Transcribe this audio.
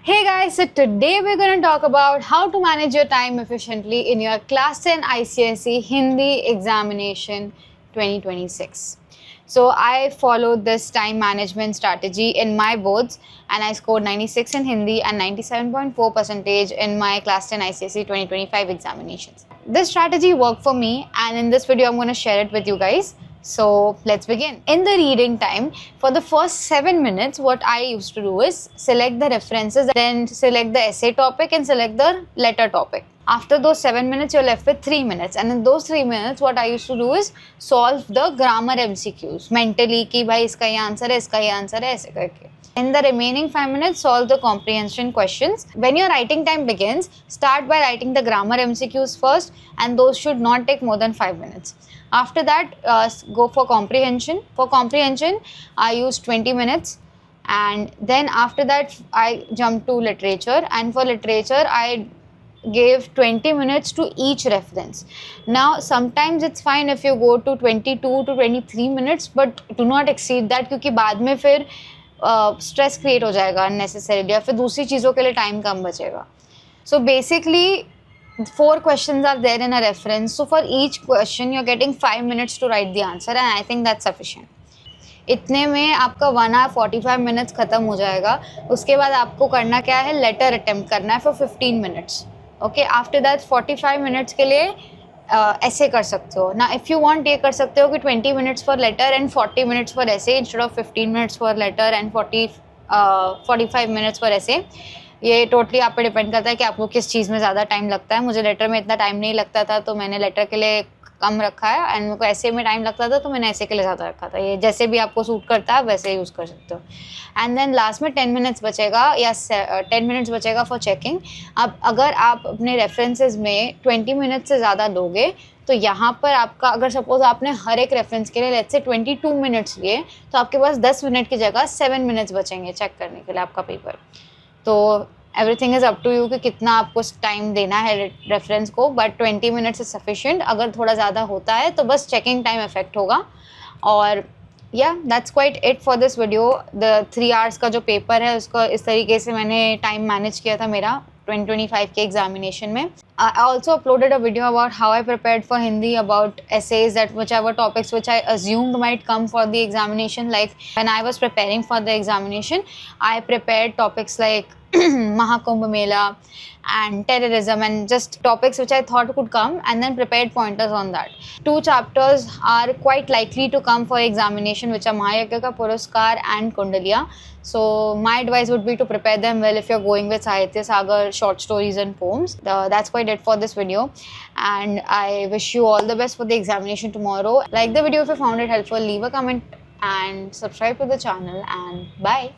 Hey guys, so today we're going to talk about how to manage your time efficiently in your Class 10 ICSE Hindi examination 2026. So I followed this time management strategy in my boards and I scored 96 in Hindi and 97.4 percentage in my Class 10 ICSE 2025 examinations. This strategy worked for me and in this video I'm going to share it with you guys. So let's begin. In the reading time, for the first 7 minutes, what I used to do is select the references, then select the essay topic and select the letter topic. After those 7 minutes, you're left with 3 minutes. And in those 3 minutes, what I used to do is solve the grammar MCQs mentally कि भाई इसका ये answer है, इसका ये answer है, ऐसे करके. In the remaining 5 minutes, solve the comprehension questions. When your writing time begins, start by writing the grammar MCQs first and those should not take more than 5 minutes. After that, go for comprehension. For comprehension, I use 20 minutes and then after that, I jump to literature and for literature, I gave 20 minutes to each reference. Now, sometimes it's fine if you go to 22 to 23 minutes, but do not exceed that क्योंकि बाद में फिर stress create हो जाएगा unnecessarily या फिर दूसरी चीज़ों के लिए टाइम कम बचेगा. So basically 4 questions are there in a reference. So for each question you're getting 5 minutes to write the answer and I think that's sufficient. इतने में आपका 1 hour 45 minutes ख़त्म हो जाएगा. उसके बाद आपको करना क्या है, लेटर अटेम्प्ट करना है for 15 minutes. Okay, after that 45 minutes के लिए ऐसे कर सकते हो ना. इफ़ यू वांट ये कर सकते हो कि 20 minutes for later and 40 minutes for ऐसे instead of 15 minutes for later and 45 minutes for ऐसे. ये टोटली आप पे डिपेंड करता है कि आपको किस चीज़ में ज़्यादा टाइम लगता है. मुझे लेटर में इतना टाइम नहीं लगता था तो मैंने लेटर के लिए कम रखा है एंड मेरे को ऐसे में टाइम लगता था तो मैंने ऐसे के लिए ज़्यादा रखा था. ये जैसे भी आपको सूट करता है वैसे यूज़ कर सकते हो. एंड देन लास्ट में 10 minutes बचेगा या 10 minutes बचेगा फॉर चेकिंग. अब अगर आप अपने रेफरेंसेस में 20 minutes से ज़्यादा दोगे तो यहाँ पर आपका अगर सपोज आपने हर एक रेफरेंस के लिए लेट्स से 22 minutes लिए तो आपके पास 10 minute की जगह 7 minutes बचेंगे चेक करने के लिए आपका पेपर. तो everything is up to you कि कितना आपको टाइम देना है रेफरेंस को, बट 20 minutes इज सफिशिएंट. अगर थोड़ा ज़्यादा होता है तो बस चेकिंग टाइम इफेक्ट होगा. और या that's quite it for this video. The 3 hours का जो पेपर है उसको इस तरीके से मैंने टाइम मैनेज किया था मेरा 2025 के एग्जामिनेशन में. I also uploaded a video about how I prepared for Hindi, about essays, that whichever topics which I assumed might come for the examination. Like when I was preparing for the examination, I prepared topics like Mahakumbh Mela and terrorism and just topics which I thought could come and then prepared pointers on that. 2 chapters are quite likely to come for examination which are Mahayagya ka Puraskar and Kundaliya. So my advice would be to prepare them well if you're going with Sahitya Sagar, short stories and poems. That's quite it for this video and I wish you all the best for the examination tomorrow. Like the video if you found it helpful, leave a comment and subscribe to the channel and bye.